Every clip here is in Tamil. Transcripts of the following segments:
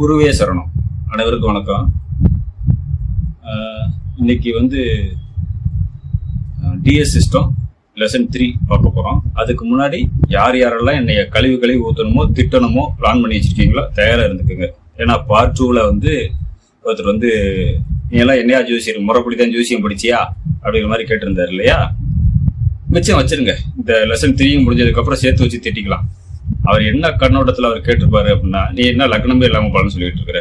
குருவே சரணம். அனைவருக்கும் வணக்கம். இன்னைக்கு டிஎஸ் சிஸ்டம் லெசன் 3 பார்க்க போகிறோம். அதுக்கு முன்னாடி யாரெல்லாம் என்னைய கழிவுகளை ஊற்றணுமோ திட்டணுமோ பிளான் பண்ணி வச்சுருக்கீங்களோ தயாராக இருந்துக்குங்க. ஏன்னா பார்ட் 2ல் ஒருத்தர் நீ எல்லாம் என்னையா ஜோசியர் முறைப்படி தான் ஜோசியம் படிச்சியா அப்படிங்கிற மாதிரி கேட்டிருந்தார் இல்லையா? மிச்சம் வச்சிருங்க. இந்த லெசன் 3 முடிஞ்சதுக்கப்புறம் சேர்த்து வச்சு திட்டிக்கலாம். அவர் என்ன கண்ணோட்டத்தில் அவர் கேட்டிருப்பாரு அப்படின்னா, நீ என்ன லக்னமே இல்லாமல் பலன் சொல்லிட்டு இருக்கிற,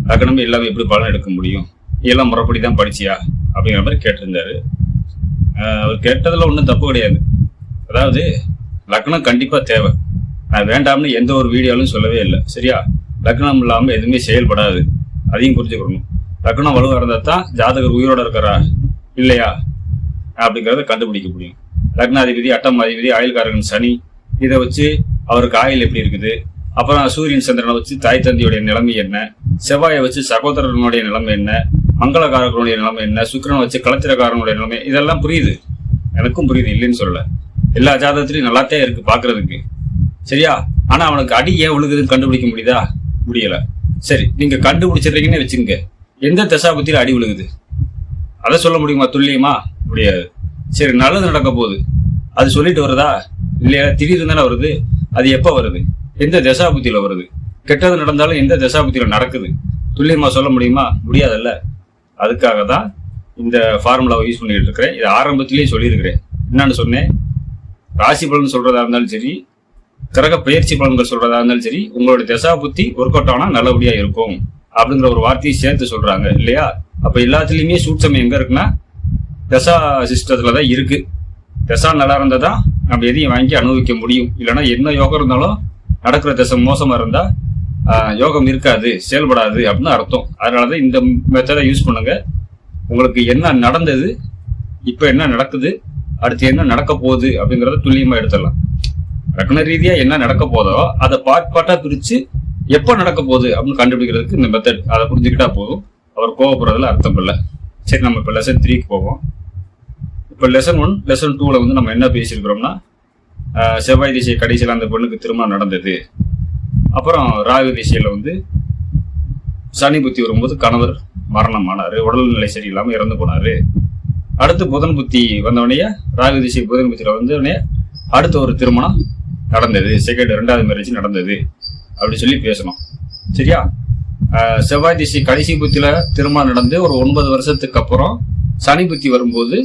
லக்னமே இல்லாமல் எப்படி பலன் எடுக்க முடியும், நீ எல்லாம் முறைப்படி தான் படிச்சியா அப்படிங்கிற மாதிரி கேட்டிருந்தாரு. அவர் கேட்டதில் ஒன்றும் தப்பு கிடையாது. அதாவது லக்னம் கண்டிப்பாக தேவை. நான் வேண்டாம்னு எந்த ஒரு வீடியோலும் சொல்லவே இல்லை. சரியா? லக்னம் இல்லாமல் எதுவுமே செயல்படாது. அதையும் புரிஞ்சுக்கணும். லக்னம் வலுவாக இருந்தால் தான் ஜாதகர் உயிரோட இருக்கிறா இல்லையா அப்படிங்கிறத கண்டுபிடிக்க முடியும். லக்னாதிபதி, அட்டம் அதிபதி, ஆயுள்காரகன் சனி, இதை வச்சு அவருக்கு ஆயுள் எப்படி இருக்குது, அப்புறம் சூரியன் சந்திரனை வச்சு தாய் தந்தையுடைய நிலைமை என்ன, செவ்வாயை வச்சு சகோதரனுடைய நிலைமை என்ன, மங்களகாரகனுடைய நிலைமை என்ன, சுக்கிரனை வச்சு கலத்திரக்காரனுடைய நிலைமை, இதெல்லாம் புரியுது. எனக்கும் புரியுது, இல்லைன்னு சொல்லல. எல்லா ஜாதகத்திலையும் நல்லாத்தே இருக்கு பாக்குறதுக்கு. சரியா? ஆனா அவனுக்கு அடி ஏன் விழுகுதுன்னு கண்டுபிடிக்க முடியுதா? முடியல. சரி, நீங்க கண்டுபிடிச்சிருக்கீங்கன்னு வச்சுங்க, எந்த தசாபத்தியில அடி விழுகுது அதை சொல்ல முடியுமா துல்லியமா? முடியாது. சரி, நல்லது நடக்க போகுது அது சொல்லிட்டு வருதா இல்லையா? திடீர்னு தானே வருது. அது எப்ப வருது, எந்த தசாபுத்தியில வருது? கெட்டது நடந்தாலும் எந்த தசாபுத்தியில நடக்குது துல்லியமா சொல்ல முடியுமா? முடியாதல்ல. அதுக்காக தான் இந்த ஃபார்முலாவை யூஸ் பண்ணிட்டு இருக்கிறேன். இது ஆரம்பத்திலேயே சொல்லியிருக்கிறேன். என்னன்னு சொன்னேன், ராசி பலன் சொல்றதா இருந்தாலும் சரி, கிரக பயிற்சி பலன்கள் சொல்றதா இருந்தாலும் சரி, உங்களுடைய தசாபுத்தி ஒர்க் அவுட் ஆனா நல்லபடியா இருக்கும் அப்படிங்கிற ஒரு வார்த்தையை சேர்த்து சொல்றாங்க இல்லையா? அப்ப எல்லாத்துலயுமே சூட்சம் எங்க இருக்குன்னா தசா சிஸ்டத்துலதான் இருக்கு. தசா நல்லா இருந்தா தான் நம்ம எதையும் வாங்கி அனுபவிக்க முடியும். இல்லைன்னா என்ன யோகம் இருந்தாலும் நடக்கிற தசை மோசமா இருந்தா யோகம் இருக்காது, செயல்படாது அப்படின்னு அர்த்தம். அதனாலதான் இந்த மெத்தடை யூஸ் பண்ணுங்க. உங்களுக்கு என்ன நடந்தது, இப்ப என்ன நடக்குது, அடுத்து என்ன நடக்க போகுது அப்படிங்கறத துல்லியமா எடுத்துடலாம். லக்ன ரீதியா என்ன நடக்க போதோ அதை பாட்டா பிரிச்சு எப்ப நடக்க போகுது அப்படின்னு கண்டுபிடிக்கிறதுக்கு இந்த மெத்தட். அதை புரிஞ்சுக்கிட்டா போதும். அவர் கோவப்படுறதுல அர்த்தம் இல்லை. சரி, நம்ம இப்ப லெசன் 3க்கு போவோம். இப்போ லெசன் 1 லெசன் 2ல நம்ம என்ன பேசியிருக்கிறோம்னா, செவ்வாய் திசை கடைசியில் அந்த பெண்ணுக்கு திருமணம் நடந்தது. அப்புறம் ராகு திசையில சனி புத்தி வரும்போது கணவர் மரணம் ஆனாரு, உடல்நிலை சரியில்லாம இறந்து போனாரு. அடுத்து புதன் புத்தி வந்தவனைய, ராகு திசை புதன் புத்தியில வந்தவனே அடுத்த ஒரு திருமணம் நடந்தது, ரெண்டாவது மேரேஜ் நடந்தது அப்படி சொல்லி பேசணும். சரியா? செவ்வாய் திசை கடைசி புத்தியில திருமணம் நடந்து ஒரு 9 வருஷத்துக்கு அப்புறம் சனி புத்தி வரும்போது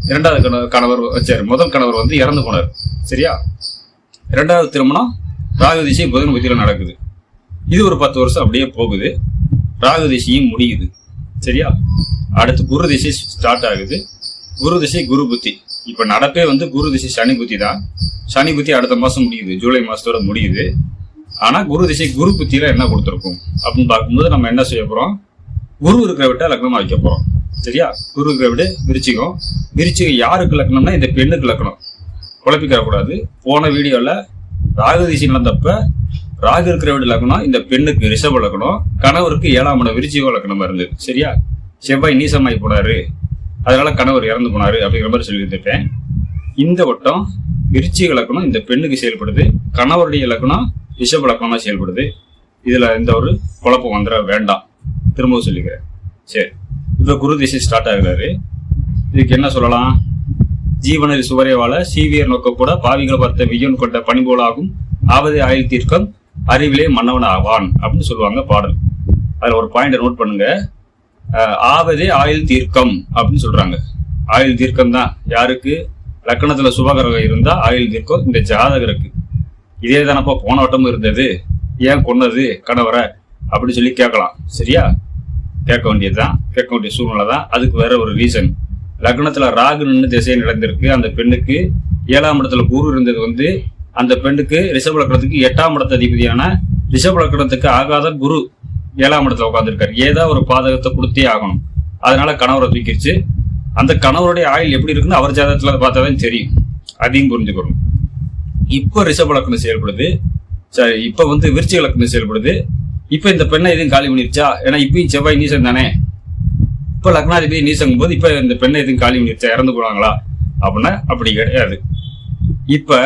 இரண்டாவது கணவர் வச்சாரு. முதல் கணவர் இறந்து போனார். சரியா? இரண்டாவது திருமணம் ராகு திசை புதன் புத்தியில நடக்குது. இது ஒரு 10 வருஷம் அப்படியே போகுது. ராகு திசையும் முடியுது. சரியா? அடுத்து குரு திசை ஸ்டார்ட் ஆகுது. குரு திசை குரு புத்தி. இப்ப நடப்பே குரு திசை சனி புத்தி தான். சனி புத்தி அடுத்த மாசம் முடியுது, ஜூலை மாசத்தோட முடியுது. ஆனா குரு திசை குரு புத்தியில என்ன கொடுத்துருக்கும் அப்படின்னு பார்க்கும்போது நம்ம என்ன செய்ய போறோம், குரு இருக்கிற விட்ட லக்னமா வைக்க போறோம். சரியா? குரு இருக்கிற விட விருச்சிகம். விருச்சிகம் யாருக்கு லக்னம்னா இந்த பெண்ணுக்கு லக்னம். குழப்பிக்க கூடாது. போன வீடியோல ராகு திசை நடந்தப்ப ராகு இருக்கிற விட லக்னம் இந்த பெண்ணுக்கு ரிஷப லக்னம், கணவருக்கு 7ஆம் இடம் விருச்சிக லக்னமா இருந்தது. சரியா? செவ்வாய் நீசமாய் போனாரு, அதனால கணவர் இறந்து போனாரு அப்படிங்கிற மாதிரி சொல்லி இருந்திருப்பேன். இந்த வட்டம் விருச்சிக லக்னம் இந்த பெண்ணுக்கு செயல்படுது, கணவருடைய லக்னம் ரிஷப லக்னமா செயல்படுது. இதுல எந்த ஒரு குழப்பம் வந்துட வேண்டாம். திரும்பவும் சொல்லிக்கிறேன். சரி, இப்ப குரு திசை ஸ்டார்ட் ஆகுறாரு. இதுக்கு என்ன சொல்லலாம், ஜீவனில் சுவரே வாழ சீவியர் நோக்க கூட பாவிகளை பார்த்த விஜயன் கொண்ட பணிபோலாகும் ஆவதே ஆயுள் தீர்க்கம் அறிவிலே மன்னவன் ஆவான் அப்படின்னு சொல்லுவாங்க பாடல். அதுல ஒரு பாயிண்ட் நோட் பண்ணுங்க. ஆவதே ஆயுள் தீர்க்கம் அப்படின்னு சொல்றாங்க. ஆயுள் தீர்க்கம் தான் யாருக்கு? லக்னத்துல சுபகிரகம் இருந்தா ஆயுள் தீர்க்கம் இந்த ஜாதகருக்கு. இதே தானப்பா போன வட்டமும் இருந்தது, ஏன் கொன்னது கணவரை அப்படின்னு சொல்லி கேட்கலாம். சரியா? கேட்க வேண்டியதுதான், கேட்க வேண்டிய சூழ்நிலை தான். அதுக்கு வேற ஒரு ரீசன். லக்னத்துல ராகு நின்று திசை நடந்திருக்கு. அந்த பெண்ணுக்கு 7ஆம் இடத்துல குரு இருந்தது அந்த பெண்ணுக்கு ரிஷப லக்னத்துக்கு 8ஆம் இடத்த அதிபதியான ரிஷப லக்னத்துக்கு ஆகாத குரு 7ஆம் இடத்துல உட்காந்துருக்காரு. ஏதாவது ஒரு பாதகத்தை கொடுத்தே ஆகணும். அதனால கணவரை தூக்கிடுச்சு. அந்த கணவருடைய ஆயுள் எப்படி இருக்குன்னு அவர் ஜாதகத்துல பார்த்தாதான் தெரியும். அதையும் புரிஞ்சுக்கணும். இப்ப ரிஷப லக்னம் செயல்படுது. சரி, இப்ப விருச்சிக லக்னம் செயல்படுது. இப்ப இந்த பெண்ணை எதுவும் காலி பண்ணிருச்சா? ஏன்னா இப்பயும் செவ்வாய் நீசம் தானே. இப்ப லக்னாதிபதி நீசங்கும் போது இப்ப இந்த பெண்ணை எதுவும் காலி பண்ணிருச்சா, இறந்து போனாங்களா அப்படின்னா அப்படி கிடையாது. இப்ப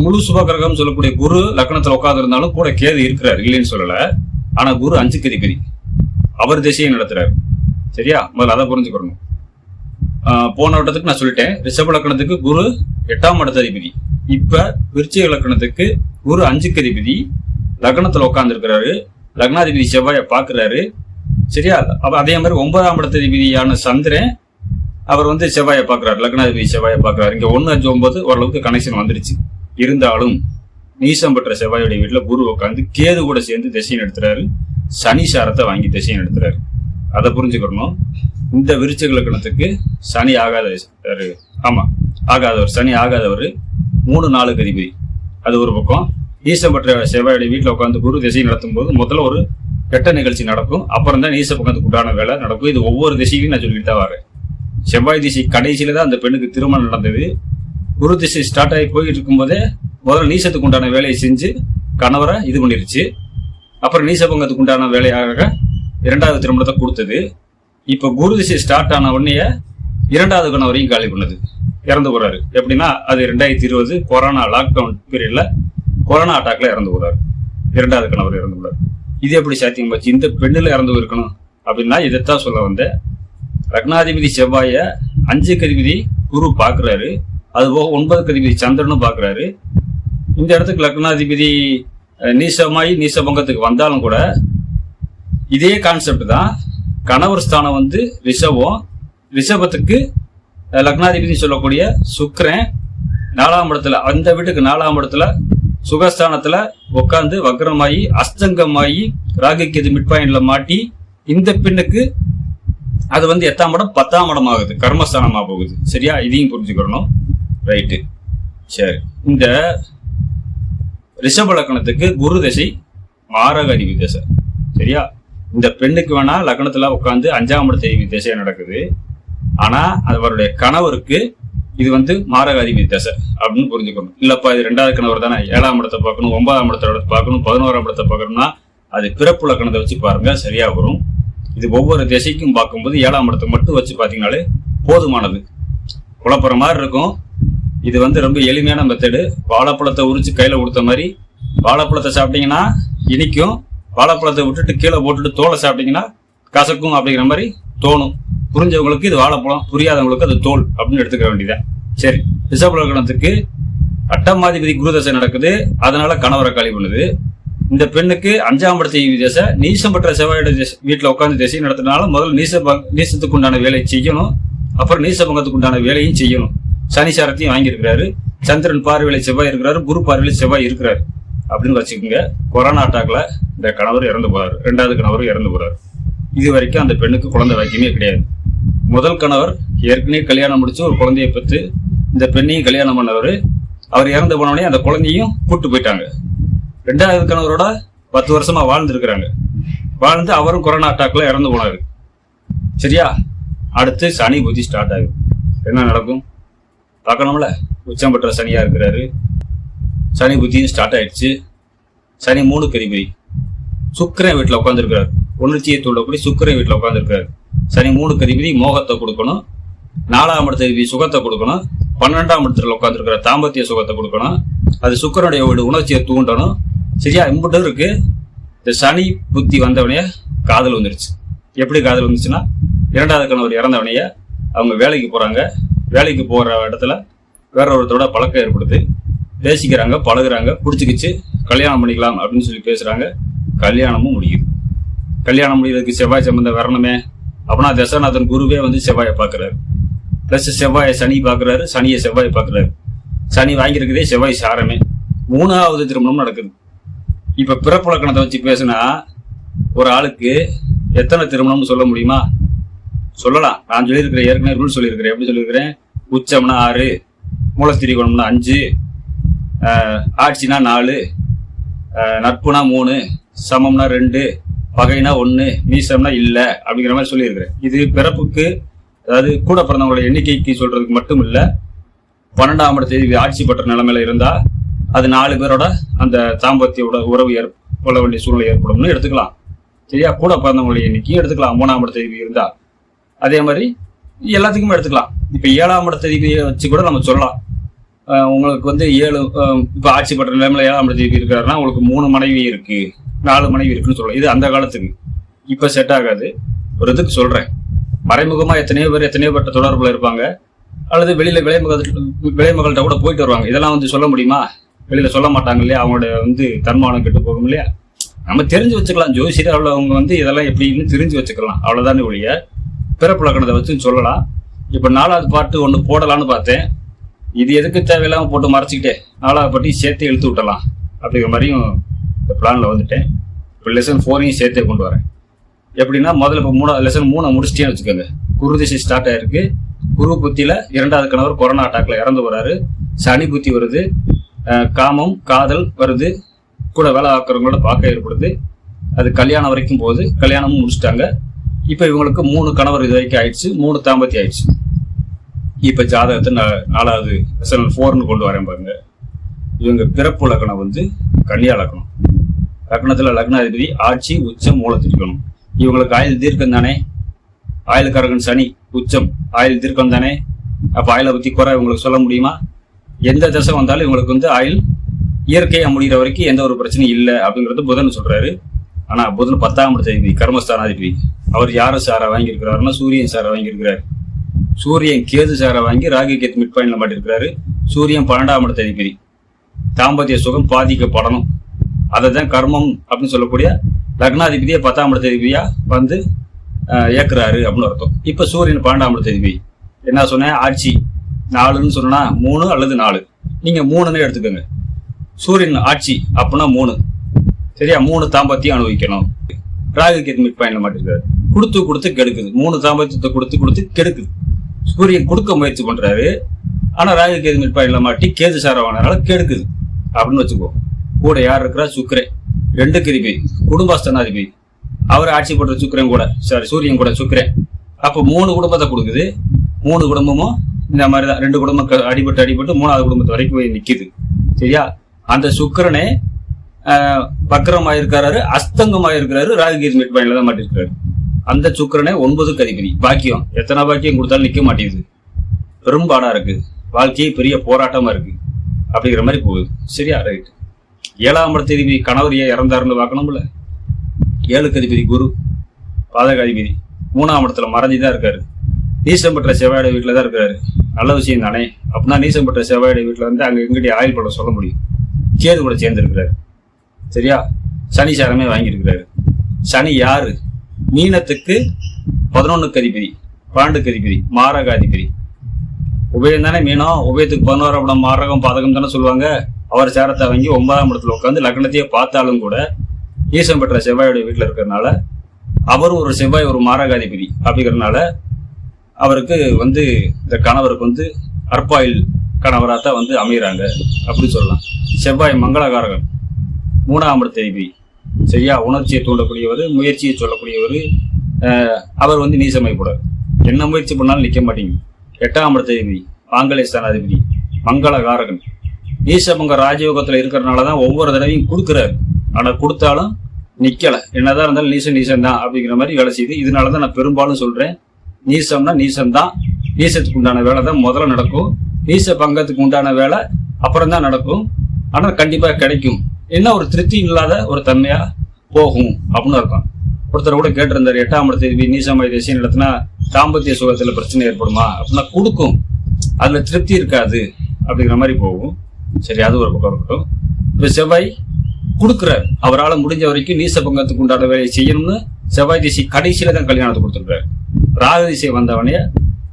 முழு சுபகிரகம் சொல்லக்கூடிய குரு லக்னத்துல உட்கார்ந்து இருந்தாலும் கூட கேது இருக்கிறார், இல்லைன்னு சொல்லல. ஆனா குரு 5க்கு அதிபதி, அவர் திசையை நடத்துறாரு. சரியா, முதல்ல அதை புரிஞ்சுக்கணும். போன வட்டத்துக்கு நான் சொல்லிட்டேன், ரிஷப லக்னத்துக்கு குரு 8ஆம் இடத்து அதிபதி. இப்ப விருச்சிக லக்னத்துக்கு குரு 5க்கு அதிபதி, லக்னத்துல உட்கார்ந்து இருக்கிறாரு, லக்னாதிபதி செவ்வாயை பாக்குறாரு. சரியா, அதே மாதிரி 9ஆம் இடத்து அதிபதியான சந்திரன் அவர் வந்து செவ்வாயை பாக்குறாரு, லக்னாதிபதி செவ்வாயை பாக்குறாரு. இங்க 1, 5, 9 ஓரளவுக்கு கனெக்ஷன் வந்துருச்சு. இருந்தாலும் நீசம் பெற்ற செவ்வாயுடைய வீட்டுல குரு உட்காந்து கேது கூட சேர்ந்து திசை நடத்துறாரு, சனி சாரத்தை வாங்கி திசை நடத்துறாரு. அதை புரிஞ்சுக்கணும். இந்த விருச்சிக லக்னத்துக்கு சனி ஆகாதவர், ஆமா ஆகாதவர், சனி ஆகாதவர் 3, 4க்கு அதிபதி. அது ஒரு பக்கம். நீசம் பெற்ற செவ்வாயுடைய வீட்டுல உட்காந்து குரு திசை நடத்தும் போது முதல்ல ஒரு கெட்ட நிகழ்ச்சி நடக்கும், அப்புறம் தான் நீச பக்கத்துக்கு உண்டான வேலை நடக்கும். இது ஒவ்வொரு திசையும் நான் சொல்லிட்டு தான் வரேன். செவ்வாய் திசை கடைசியில தான் அந்த பெண்ணுக்கு திருமணம் நடந்தது. குரு திசை ஸ்டார்ட் ஆகி போயிட்டு இருக்கும் போதே முதல்ல நீசத்துக்கு உண்டான வேலையை செஞ்சு கணவரை இது பண்ணிருச்சு. அப்புறம் நீச பங்கத்துக்கு உண்டான வேலையாக 2வது திருமணத்தை கொடுத்தது. இப்ப குரு திசை ஸ்டார்ட் ஆன உடனே 2வது கணவரையும் காலி பண்ணுது, இறந்து போறாரு. எப்படின்னா அது 2020 கொரோனா லாக்டவுன் பீரியட்ல கொரோனா அட்டாக்ல இறந்து போறாரு. 2வது கணவர் இறந்து போறாரு. இது எப்படி சாத்தியம் போச்சு? இந்த பெண்ணுல இறந்து போயிருக்கணும் அப்படின்னா இதைத்தான் சொல்ல வந்தேன். லக்னாதிபதி செவ்வாய 5க்கு அதிபதி குரு பாக்குறாரு, அது போக 9க்கு அதிபதி சந்திரனும் பாக்குறாரு. இந்த இடத்துக்கு லக்னாதிபதி நீசமாயி நீச பங்கத்துக்கு வந்தாலும் கூட இதே கான்செப்ட் தான். கணவர் ஸ்தானம் வந்து ரிஷபம், ரிஷபத்துக்கு லக்னாதிபதி சொல்லக்கூடிய சுக்கிரன் 4ஆம் இடத்துல, அந்த வீட்டுக்கு 4ஆம் இடத்துல சுகஸ்தானத்துல உட்காந்து வக்ரமாயி அஸ்தங்கமாயி ராகுக்கு இது மிட் பாயிண்ட்ல மாட்டி இந்த பெண்ணுக்கு அது வந்து 8ஆம் இடம் 10ஆம் இடம் ஆகுது, கர்மஸ்தானமா போகுது. சரியா, இதையும் புரிஞ்சுக்கணும். ரைட்டு, சரி. இந்த ரிஷப லக்னத்துக்கு குரு திசை மாரக அதிபதி திசை. சரியா, இந்த பெண்ணுக்கு வேணா லக்னத்துல உட்காந்து 5ஆம் இடத்து அதிபதி திசை நடக்குது. ஆனா அவருடைய கணவருக்கு இது வந்து மாரக அதிபதி திசை அப்படின்னு புரிஞ்சுக்கணும். இல்லப்பா இது 2வது கணவர் தானே, 7ஆம் இடத்தை பார்க்கணும், 9ஆம் இடத்தை பார்க்கணும், 11ஆம் இடத்தை பார்க்கணும்னா அது பிறப்பு லக்னத்தை வச்சு பாருங்க, சரியா வரும். இது ஒவ்வொரு திசைக்கும் பார்க்கும்போது 7ஆம் இடத்தை மட்டும் வச்சு பார்த்தீங்கன்னாலே போதுமானது. குழப்பற மாதிரி இருக்கும். இது வந்து ரொம்ப எளிமையான மெத்தடு. வாழைப்பழத்தை உரிச்சு கையில கொடுத்த மாதிரி, வாழைப்பழத்தை சாப்பிட்டீங்கன்னா இனிக்கும், வாழைப்பழத்தை விட்டுட்டு கீழே போட்டுட்டு தோலை சாப்பிட்டீங்கன்னா கசக்கும் அப்படிங்கிற மாதிரி தோணும். புரிஞ்சவங்களுக்கு இது வாழைப்பழம், புரியாதவங்களுக்கு அது தோல் அப்படின்னு எடுத்துக்க வேண்டியதான். சரி, ரிஷப லக்னத்துக்கு 8ஆம் அதிபதி குரு தசை நடக்குது, அதனால கணவரை காலி பண்ணுது. இந்த பெண்ணுக்கு 5ஆம் இடத்து திசை, நீசம் பெற்ற செவ்வாயோட வீட்டுல உட்காந்து திசை நடத்தினால முதல்ல நீசத்துக்கு உண்டான வேலையை செய்யணும், அப்புறம் நீச பங்கத்துக்கு உண்டான வேலையும் செய்யணும். சனி சாரத்தையும் வாங்கியிருக்கிறாரு, சந்திரன் பார்வையில செவ்வாய் இருக்கிறாரு, குரு பார்வையில செவ்வாய் இருக்கிறாரு அப்படின்னு வச்சுக்கோங்க. கொரோனா அட்டாக்ல இந்த கணவர் இறந்து போறாரு, 2வது கணவர் இறந்து போறாரு. இது வரைக்கும் அந்த பெண்ணுக்கு குழந்தை வாக்கியமே கிடையாது. முதல் கணவர் ஏற்கனவே கல்யாணம் முடிச்சு ஒரு குழந்தைய பெற்று இந்த பெண்ணையும் கல்யாணம் பண்ணவர், அவர் இறந்து போனோடனே அந்த குழந்தையும் கூட்டு போயிட்டாங்க. 2வது கணவரோட 10 வருஷமா வாழ்ந்துருக்கிறாங்க. வாழ்ந்து அவரும் கொரோனா அட்டாக்ல இறந்து போனாரு. சரியா, அடுத்து சனி புத்தி ஸ்டார்ட் ஆகுது. என்ன நடக்கும் பார்க்கணும்ல. உச்சம் பெற்ற சனியா இருக்கிறாரு, சனி புத்தியும் ஸ்டார்ட் ஆயிடுச்சு. சனி 3க்கு அதிபதி, சுக்கிரன் வீட்டுல உட்காந்துருக்கிறாரு, உணர்ச்சியை தூண்டக்கூடிய சுக்கிரன் வீட்டுல உட்காந்துருக்காரு. சனி 3க்கு அதிபதி மோகத்தை கொடுக்கணும், 4ஆம் இடத்து அதிபதி சுகத்தை கொடுக்கணும், 12ஆம் இடத்துல உட்காந்துருக்கிற தாம்பத்திய சுகத்தை கொடுக்கணும். அது சுக்கிரனுடைய வீடு, உணர்ச்சியை தூண்டணும். சரியா, இம்புட்டும் இருக்கு. இந்த சனி புத்தி வந்தவனைய காதல் வந்துருச்சு. எப்படி காதல் வந்துச்சுன்னா, 2வது கணவர் இறந்தவனைய அவங்க வேலைக்கு போறாங்க, வேலைக்கு போற இடத்துல வேற ஒருத்தரோட பழக்கம் ஏற்படுது, பேசிக்கிறாங்க, பழகுறாங்க, பிடிச்சிக்கிச்சு, கல்யாணம் பண்ணிக்கலாம் அப்படின்னு சொல்லி பேசுறாங்க. கல்யாணமும் முடியுது. கல்யாணம் முடியறதுக்கு செவ்வாய் சம்பந்தம் வரணுமே. அப்படின்னா தசநாதன் குருவே வந்து செவ்வாயை பாக்குறாரு, பிளஸ் செவ்வாயை சனி பாக்குறாரு, சனியை செவ்வாய் பாக்குறாரு. சனி வாங்கியிருக்கிறதே செவ்வாய் சாரமே. 3வது திருமணம் நடக்குது. இப்ப பிறப்பு லக்னத்தை வச்சு பேசினா ஒரு ஆளுக்கு எத்தனை திருமணம்னு சொல்ல முடியுமா? சொல்லலாம். நான் சொல்லியிருக்கிறேன், ஏற்கனவே ரூல் சொல்லியிருக்கிறேன். எப்படி சொல்லியிருக்கிறேன்? உச்சம்னா 6, மூலத்திரிகோணம்னா 5, ஆட்சினா 4, நட்புனா 3, சமம்னா 2, பகைனா 1, மீசம்னா இல்லை அப்படிங்கிற மாதிரி சொல்லியிருக்கிறேன். இது பிறப்புக்கு, அதாவது கூட பிறந்தவங்களோட எண்ணிக்கைக்கு சொல்றதுக்கு மட்டும் இல்லை. 12ஆம் இடத்து ஆட்சி பெற்ற நிலைமையில இருந்தா அது 4 பேரோட அந்த தாம்பத்தியோட உறவு கொள்ள வேண்டிய சூழ்நிலை ஏற்படும்னு எடுத்துக்கலாம். சரியா, கூட பிறந்தவங்களுடைய எண்ணிக்கையும் எடுத்துக்கலாம் 3ஆம் இடத்து இருந்தா. அதே மாதிரி எல்லாத்துக்குமே எடுத்துக்கலாம். இப்ப 7ஆம் இடத்து வச்சு கூட நம்ம சொல்லலாம். உங்களுக்கு வந்து 7 இப்போ ஆட்சி பற்ற நிலைமையில 7ஆம் இடத்துல இருக்காருன்னா உங்களுக்கு 3 மனைவி இருக்கு, 4 மனைவி இருக்குன்னு சொல்லலாம். இது அந்த காலத்துக்கு. இப்ப செட் ஆகாது. ஒரு இதுக்கு சொல்றேன், மறைமுகமா எத்தனையோ பேர் தொடர்புல இருப்பாங்க, அல்லது வெளியில விளைமகள்கிட்ட கூட போயிட்டு வருவாங்க. இதெல்லாம் வந்து சொல்ல முடியுமா? வெளியில சொல்ல மாட்டாங்க இல்லையா? அவங்களோட வந்து தன்மானம் கெட்டு போகும் இல்லையா? நம்ம தெரிஞ்சு வச்சுக்கலாம். ஜோசியர் அவங்க வந்து இதெல்லாம் எப்படின்னு தெரிஞ்சு வச்சுக்கலாம், அவ்வளவுதானே ஒழிய பிறப்பு லக்கணத்தை வச்சு சொல்லலாம். இப்ப 4வது பாட்டு ஒண்ணு போடலான்னு பார்த்தேன். இது எதுக்கு தேவையில்லாம போட்டு மறைச்சிக்கிட்டே 4வது பாட்டி சேர்த்து இழுத்து விட்டலாம் அப்படிங்கிற மாதிரியும் இந்த பிளான்ல வந்துட்டேன். இப்போ லெசன் 4ஐயும் சேர்த்தே கொண்டு வரேன். எப்படின்னா முதல்ல இப்போ லெசன் 3 முடிச்சிட்டேன்னு வச்சுக்கோங்க. குரு திசை ஸ்டார்ட் ஆயிருக்கு. குரு புத்தியில 2வது கணவர் கொரோனா அட்டாக்ல இறந்து போறாரு. சனி புத்தி வருது, காமம் காதல் வருது, கூட வேலை ஆக்கிறவங்களோட பார்க்க ஏற்படுது. அது கல்யாணம் வரைக்கும் போகுது. கல்யாணமும் முடிச்சுட்டாங்க. இப்ப இவங்களுக்கு 3 கணவர் இது வரைக்கும் ஆயிடுச்சு, 3 தாம்பத்தியம் ஆயிடுச்சு. இப்ப ஜாதகத்தை 4வது லெசன் 4ன்னு கொண்டு வரேன் பாருங்க. இவங்க பிறப்பு லக்னம் வந்து கன்னியா லக்னம். லக்னத்துல லக்னாதிபதி ஆட்சி உச்சம் மூலத்திருக்கணும். இவங்களுக்கு ஆயுள் தீர்க்கம் தானே, ஆயுள்காரகன் சனி உச்சம் ஆயுள் தீர்க்கம் தானே. அப்ப ஆயுளை பத்தி குறை இவங்களுக்கு சொல்ல முடியுமா? எந்த தசை வந்தாலும் இவங்களுக்கு வந்து ஆயுள் இயற்கையா முடிகிற வரைக்கும் எந்த ஒரு பிரச்சனையும் இல்லை அப்படிங்கிறது புதன் சொல்றாரு. ஆனா புதன் 10ஆம் இடத்தை கர்மஸ்தானாதிபதி. அவர் யாரும் சாரா வாங்கியிருக்கிறாருன்னா சூரியன் சாரா வாங்கியிருக்கிறாரு. சூரியன் கேது சாரா வாங்கி ராகு கேத்து மிட் பாயிண்ட்ல மாட்டிருக்கிறாரு. சூரியன் 12ஆம் இடத்தை அதிபதி. தாம்பத்திய சுகம் பாதிக்கப்படணும், அதை தான் கர்மம் அப்படின்னு சொல்லக்கூடிய லக்னாதிபதியை 10ஆம் இடத்தை அதிபதியா வந்து ஏற்கிறாரு அப்படின்னு அர்த்தம். இப்ப சூரியன் 12ஆம் இடத்தை அதிபதி. என்ன சொன்னேன்? ஆட்சி 4ன்னு சொன்னா 3 அல்லது 4, நீங்க 3ன்னு எடுத்துக்கோங்க. சூரியன் ஆட்சி அப்படின்னா 3, சரியா? 3 தாம்பத்தியம் அனுபவிக்கணும். ராகு கேது மிட் பாயிண்ட்ல மாட்டிருக்காரு. கொடுத்து கெடுக்குது. 3 தாம்பத்தியத்தை கொடுத்து கெடுக்குது. சூரியன் கொடுக்க முயற்சி பண்றாரு, ஆனா ராகு கேது மிட் பாயிண்ட்ல மாட்டி கேது சாரவானால கெடுக்குது அப்படின்னு வச்சுக்கோ. கூட யார் இருக்கிறா? சுக்கிரன். 2க்கு அதிபதி, குடும்பஸ்தானாதிபதி. அவர் ஆட்சி பண்ற சுக்கிரன் கூட, சூரியன் கூட சுக்கிரன். அப்ப 3 குடும்பத்தை கொடுக்குது. 3 குடும்பமும் இந்த மாதிரிதான். 2 குடும்பம் அடிபட்டு 3வது குடும்பத்து வரைக்கும் போய் நிக்குது, சரியா? அந்த சுக்கிரனே வக்ரமாயிருக்கிறாரு, அஸ்தங்கமாயிருக்கிறாரு, ராகுகேது மிட் பாயிண்ட்ல தான் மாட்டிருக்கிறாரு. அந்த சுக்கிரனே 9க்கு அதிபதி. பாக்கியம் எத்தனை பாக்கியம் கொடுத்தாலும் நிக்க மாட்டேங்குது, பெரும்பாடா இருக்கு, வாழ்க்கையே பெரிய போராட்டமா இருக்கு அப்படிங்கிற மாதிரி போகுது, சரியா? ரைட். 7ஆம் இடத்து அதிபதி கணவர் ஏன் இறந்தாருன்னு பார்க்கணும்ல. 7க்கு அதிபதி குரு பாதகாதிபதி 3ஆம் இடத்துல மறைஞ்சுதான் இருக்காரு. நீசம் பெற்ற செவ்வாயோட வீட்டுல தான் இருக்கிறாரு. நல்ல விஷயம் தானே. அப்படின்னா நீசம் பெற்ற செவ்வாயோட வீட்டுல வந்து அங்க எங்கிட்ட ஆயுள் படம் சொல்ல முடியும். கேது கூட சேர்ந்து இருக்கிறாரு, சரியா? சனி சாரமே வாங்கியிருக்கிறாரு. சனி யாரு? மீனத்துக்கு 11க்கு அதிபதி, 12க்கு அதிபதி, மாரகாதிபதி. உபயம் தானே மீனம். உபயத்துக்கு 11ஆம் இடம் மாரகம் பாதகம் தானே சொல்லுவாங்க. அவர் சாரத்தை வாங்கி 9ஆம் இடத்துல உட்காந்து லக்னத்தையே பார்த்தாலும் கூட ஈசம் பெற்ற செவ்வாயோட வீட்டுல இருக்கிறதுனால, அவரும் ஒரு செவ்வாய் ஒரு மாரகாதிபதி அப்படிங்கிறதுனால அவருக்கு வந்து இந்த கணவருக்கு வந்து அற்பாயில் கணவராத்தான் வந்து அமைகிறாங்க அப்படின்னு சொல்லலாம். செவ்வாய் மங்களகாரகன், 3ஆம் இடத்து அதிபதி, சரியா? உணர்ச்சியை தூண்டக்கூடியவர், முயற்சியை சொல்லக்கூடியவர். அவர் வந்து நீசமைப்படார். என்ன முயற்சி பண்ணாலும் நிக்க மாட்டேங்குது. 8ஆம் இடத்து அதிபதி ஆங்கலேஸ்தானாதிபதி, மங்களகாரகன். நீசபங்க ராஜயோகத்துல இருக்கிறதுனாலதான் ஒவ்வொரு தடவையும் கொடுக்குறாரு. ஆனா கொடுத்தாலும் நிக்கல. என்னதான் இருந்தாலும் நீசம் தான் அப்படிங்கிற மாதிரி வேலை செய்யுது. இதனாலதான் நான் பெரும்பாலும் சொல்றேன், நீசம்னா நீசம்தான். நீசத்துக்கு உண்டான வேலை தான் முதல்ல நடக்கும். நீச பங்கத்துக்கு உண்டான வேலை அப்புறம் தான் நடக்கும். ஆனா கண்டிப்பா கிடைக்கும். என்ன ஒரு திருப்தி இல்லாத ஒரு தன்மையா போகும் அப்படின்னு இருக்கும். ஒருத்தர் கூட கேட்டிருந்தாரு, 8ஆம் இடத்து நீசமாய் திசை நடத்தினா தாம்பத்திய சுகத்துல பிரச்சனை ஏற்படுமா அப்படின்னா கொடுக்கும், அதுல திருப்தி இருக்காது அப்படிங்கிற மாதிரி போகும். சரி, அது ஒரு பக்கம் இருக்கட்டும். இப்ப செவ்வாய் கொடுக்குறாரு. அவரால் முடிஞ்ச வரைக்கும் நீச பங்கத்துக்கு உண்டான வேலையை செய்யணும்னு செவ்வாய் திசை கடைசியில தான் கல்யாணத்தை கொடுத்துருக்காரு. ராகு திசை வந்தவனே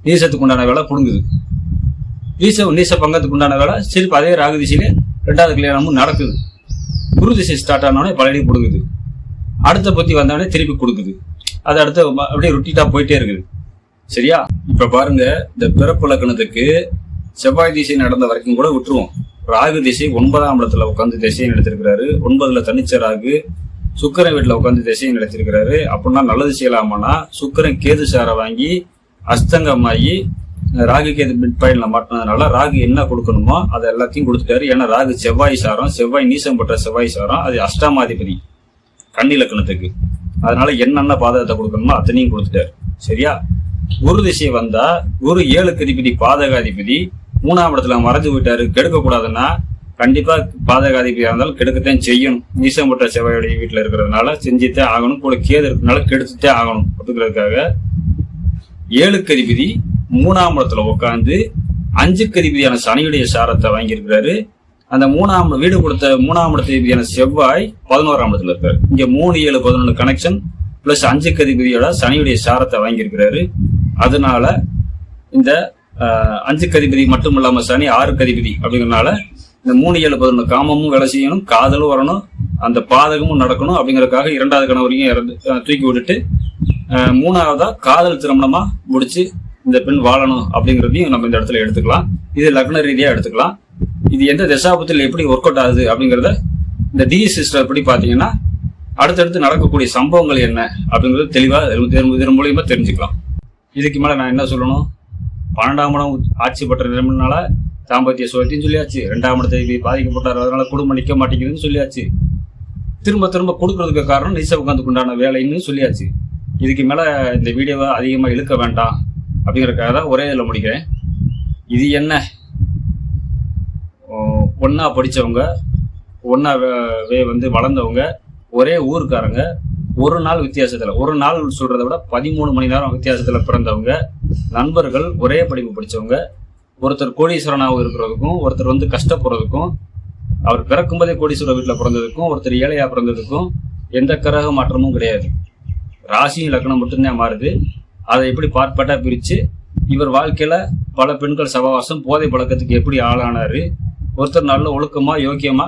நீசத்துக்கு உண்டான வேலை புடுங்குது. நீச பங்கத்துக்கு உண்டான வேலை சிரிப்பு அதே ராகு திசையில 2வது கல்யாணமும் நடக்குது. குரு திசை ஸ்டார்ட் ஆனவனே பழனி கொடுக்குது. அடுத்த பத்தி வந்தவனே திருப்பி கொடுக்குது. அது அடுத்து அப்படியே ரொட்டிட்டா போயிட்டே இருக்குது, சரியா? இப்ப பாருங்க, இந்த பிறப்பு லக்னத்துக்கு செவ்வாய் திசை நடந்த வரைக்கும் கூட விட்டுருவோம். ராகு திசை 9ஆம் இடத்துல உட்காந்து திசையை நடத்திருக்கிறாரு. 9ல தனிச்ச ராகு சுக்கிரன் வீட்டுல உட்காந்து திசையை நடத்திருக்கிறாரு. அப்படின்னா நல்லது செய்யலாமான்னா சுக்கிரன் கேது சாரை வாங்கி அஸ்தங்கமாகி ராகு கேது மிட் பாயிண்ட்ல மாட்டினதுனால ராகு என்ன கொடுக்கணுமோ அதை எல்லாத்தையும் கொடுத்துட்டாரு. ஏன்னா ராகு செவ்வாய் சாரம், செவ்வாய் நீசம் பெற்ற செவ்வாய் சாரம், அது அஷ்டமாதிபதி கன்னி லக்னத்துக்கு. அதனால என்னென்ன பாதகத்தை கொடுக்கணுமோ அத்தனையும் கொடுத்துட்டாரு, சரியா? குரு திசை வந்தா குரு 7க்கு அதிபதி பாதகாதிபதி 3ஆம் இடத்துல மறைஞ்சு போயிட்டாரு, கெடுக்க கூடாதுன்னா கண்டிப்பா பாதகாதிபதியா இருந்தாலும் கெடுக்கத்தான் செய்யணும். நீசம்பட்ட செவ்வாயுடைய வீட்டுல இருக்கிறதுனால செஞ்சுட்டே ஆகணும். கூட கேது இருக்கிறதுனால கெடுத்துட்டே ஆகணும் அப்படிங்கிறதுக்காக 7க்கு அதிபதி 3ஆம் இடத்துல உட்காந்து 5க்கு அதிபதியான சனியுடைய சாரத்தை வாங்கியிருக்கிறாரு. அந்த 3ஆம் வீடு கொடுத்த 3ஆம் இடத்தியான செவ்வாய் 11ஆம் இடத்துல இருக்காரு. இங்க 3, 7, 11 கனெக்ஷன் பிளஸ் 5க்கு அதிபதியோட சனியுடைய சாரத்தை வாங்கியிருக்கிறாரு. அதனால இந்த 5க்கு அதிபதி மட்டும் இல்லாம சனி 6க்கு அதிபதி அப்படிங்கறதுனால இந்த 3, 7, 11 காமமும் வேலை செய்யணும், காதலும் வரணும், அந்த பாதகமும் நடக்கணும். அப்படிங்கறதுக்காக 2வது கணவரையும் தூக்கி விட்டுட்டு 3ஆவதா காதல் திருமணமா முடிச்சு இந்த பெண் வாழணும் அப்படிங்கிறதையும் நம்ம இந்த இடத்துல எடுத்துக்கலாம். இது லக்ன ரீதியா எடுத்துக்கலாம். இது எந்த தசாபத்தில் எப்படி ஒர்க் அவுட் ஆகுது அப்படிங்கறத இந்த டி சிஸ்டர் எப்படி பாத்தீங்கன்னா அடுத்தடுத்து நடக்கக்கூடிய சம்பவங்கள் என்ன அப்படிங்கறது தெளிவா இதன் மூலியமா தெரிஞ்சுக்கலாம். இதுக்கு மேல நான் என்ன சொல்லணும்? 12ஆம் இடம் ஆட்சி பெற்ற நிலைமைனால தாம்பத்திய சுழற்சின்னு சொல்லியாச்சு. 2ஆம் இடத்தை பாதிக்கப்பட்டார், அதனால குடும்பம் நிக்க மாட்டேங்குதுன்னு சொல்லியாச்சு. திரும்ப திரும்ப கொடுக்கறதுக்கு காரணம் நீச உட்காந்துக்கு உண்டான வேலைன்னு சொல்லியாச்சு. இதுக்கு மேல இந்த வீடியோவை அதிகமா இழுக்க வேண்டாம் அப்படிங்கறதுக்காக தான் ஒரே இதில் முடிக்கிறேன். இது என்ன, ஒன்னா படிச்சவங்க, ஒன்னாவே வந்து வளர்ந்தவங்க, ஒரே ஊருக்காரங்க, ஒரு நாள் வித்தியாசத்துல, ஒரு நாள் சொல்றதை விட 13 மணி நேரம் வித்தியாசத்துல பிறந்தவங்க, நண்பர்கள், ஒரே படிப்பு படிச்சவங்க, ஒருத்தர் கோடீஸ்வரனாக இருக்கிறதுக்கும் ஒருத்தர் வந்து கஷ்டப்படுறதுக்கும், அவர் பிறக்கும்போதே கோடீஸ்வர வீட்டில் பிறந்ததுக்கும் ஒருத்தர் ஏழையா பிறந்ததுக்கும் எந்த கிரக மாற்றமும் கிடையாது. ராசியும் லக்னம் மட்டும்தான் மாறுது. அதை எப்படி பார்ப்பாட்டா பிரிச்சு இவர் வாழ்க்கையில பல பெண்கள் சகவாசம், போதை பழக்கத்துக்கு எப்படி ஆளானாரு, ஒருத்தர் நல்ல ஒழுக்கமா யோக்கியமா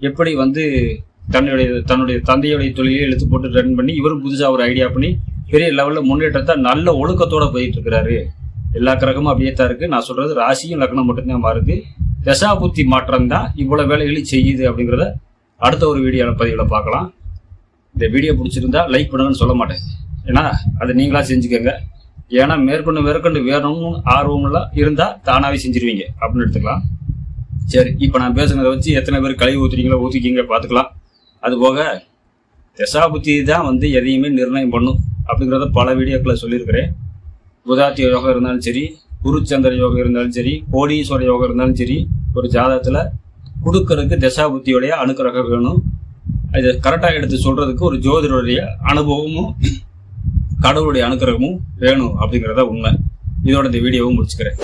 எப்படி வந்து தன்னுடைய தந்தையுடைய தொழிலை இழுத்து போட்டு ரன் பண்ணி இவரும் புதுசா ஒரு ஐடியா பண்ணி பெரிய லெவல்ல முன்னேற்றத்தை நல்ல ஒழுக்கத்தோட போயிட்டு இருக்கிறாரு. எல்லா கிரகமும் அப்படியே தான் இருக்கு. நான் சொல்றது ராசியும் லக்னம் மட்டும்தான் மாறுது. தசா புத்தி மாற்றம் தான் இவ்வளவு வேலைகளையும் செய்யுது அப்படிங்கிறத அடுத்த ஒரு வீடியோ பதிவுல பார்க்கலாம். இந்த வீடியோ பிடிச்சிருந்தா லைக் பண்ணுங்கன்னு சொல்ல மாட்டேன், ஏன்னா அதை நீங்களா செஞ்சுக்கோங்க. ஏன்னா மேற்கொண்டு வேணும்னு ஆர்வம்லாம் இருந்தா தானாவே செஞ்சிருவீங்க அப்படின்னு எடுத்துக்கலாம். சரி, இப்போ நான் பேசுனதை வச்சு எத்தனை பேர் கழுவி ஊற்றிக்கிங்க பார்த்துக்கலாம். அது போக தசா புத்தி தான் வந்து எதையுமே நிர்ணயம் பண்ணும் அப்படிங்கிறத பல வீடியோக்களை சொல்லியிருக்கிறேன். புதாத்திய யோகம் இருந்தாலும் சரி, குருச்சந்திர யோகம் இருந்தாலும் சரி, கோடீஸ்வர யோகம் இருந்தாலும் சரி, ஒரு ஜாதகத்துல கொடுக்கறதுக்கு தசா புத்தியோடைய அனுக்கிரகம் வேணும். இது கரெக்டாக எடுத்து சொல்றதுக்கு ஒரு ஜோதிடருடைய அனுபவமும் கடவுளுடைய அனுக்கிரகமும் வேணும் அப்படிங்கிறத உண்மை. இதோட இந்த வீடியோவும் முடிச்சுக்கிறேன்.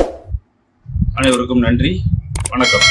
அனைவருக்கும் நன்றி, வணக்கம்.